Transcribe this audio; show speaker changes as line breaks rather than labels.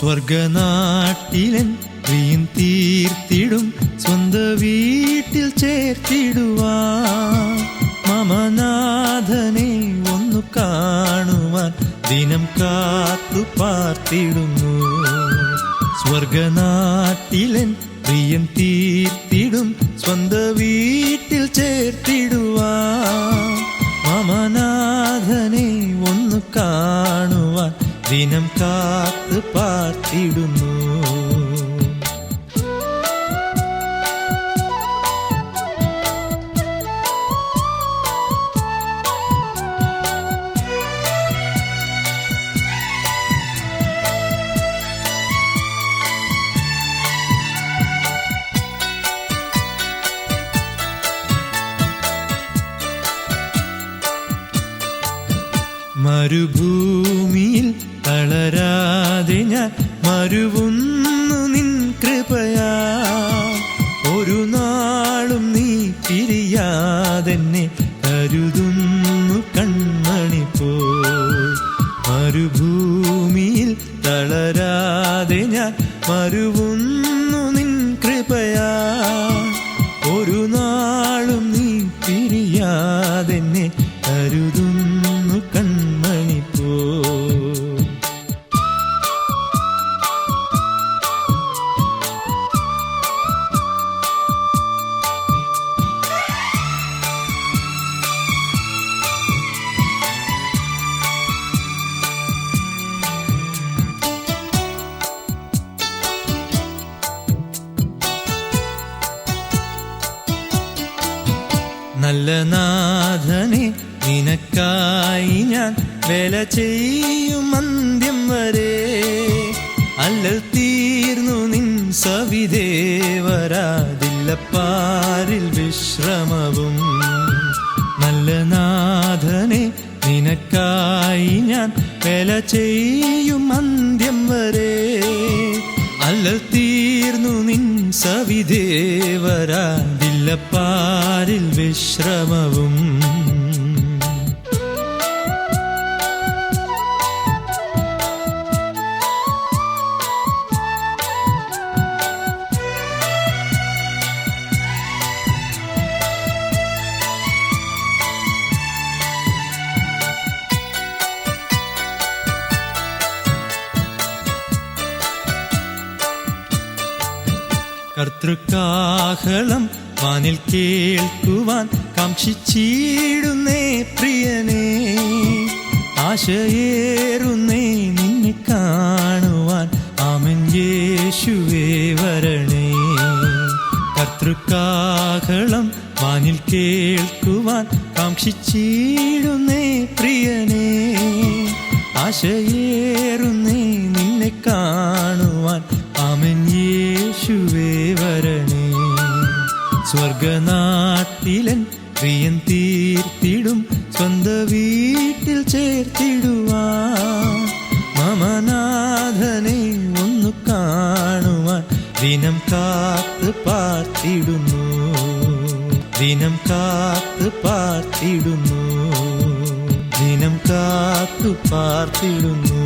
സ്വർഗനാട്ടിലൻ പ്രിയൻ തീർത്തിടും സ്വന്ത വീട്ടിൽ ചേർത്തിടുവാൻ മമനാഥനെ ഒന്നു കാണുവാൻ ദിനം കാത്തു പാർത്തിടുന്നു. സ്വർഗനാട്ടിലൻ പ്രിയൻ തീർത്തിടും സ്വന്ത വീട്ടിൽ ചേർത്തിടുവാൻ മമനാഥനെ ഒന്നു കാണുവാൻ ദിനം കാത്ത് പാർത്തിടുന്നു. മരുഭൂമിയിൽ തളരാതെ ഞാൻ മരുവുന്നു നിൻ കൃപയാ. ഒരു നാളും നീ പിരിയാതെന്നെ കരുതുന്നു കൺമണി പോ. മരുഭൂമിയിൽ തളരാതെ ഞാൻ മരുവുന്നു നിൻ കൃപയാ. ഒരു നാളും നീ പിരിയാതെന്നെ കരുതുന്നു കൺമണി പോ. നല്ല നാഥനെ നിനക്കായി ഞാൻ വേല ചെയ്യും അന്ത്യം വരെ. അല്ലൽ തീർന്നു നിൻ സവിദേവരാതില്ല പാരിൽ വിശ്രമവും. നല്ല നാഥനെ നിനക്കായി ഞാൻ വേല ചെയ്യും അന്ത്യം വരെ. അല്ലൽ തീർന്നു നിൻ സവിദേവരാതില്ല പാരിൽ വിശ്രമവും. കർത്തൃകാഹളം വാനിൽ കേൾക്കുവാൻ കാംക്ഷിച്ചിടുന്നേ പ്രിയനേ. ആശയേറുന്നേ നിന്നെ കാണുവാൻ ആമൻ യേശുവേ വരണേ. കർത്തൃകാഹളം വാനിൽ കേൾക്കുവാൻ കാംക്ഷിച്ചിടുന്നേ പ്രിയനേ. ആശയേറുന്നേ നിന്നെ കാണുവാൻ ആമൻ യേശുവേ വരണേ. സ്വർഗനാട്ടിലൻ പ്രിയൻ തീർത്തിടും സ്വന്ത വീട്ടിൽ ചേർത്തിടുവാൻ മമനാഥനെ ഒന്നു കാണുവാൻ ദിനം കാത്ത് പാർത്തിടുന്നു. ദിനം കാത്ത് പാർത്തിടുന്നു. ദിനം കാത്തു പാർത്തിടുന്നു.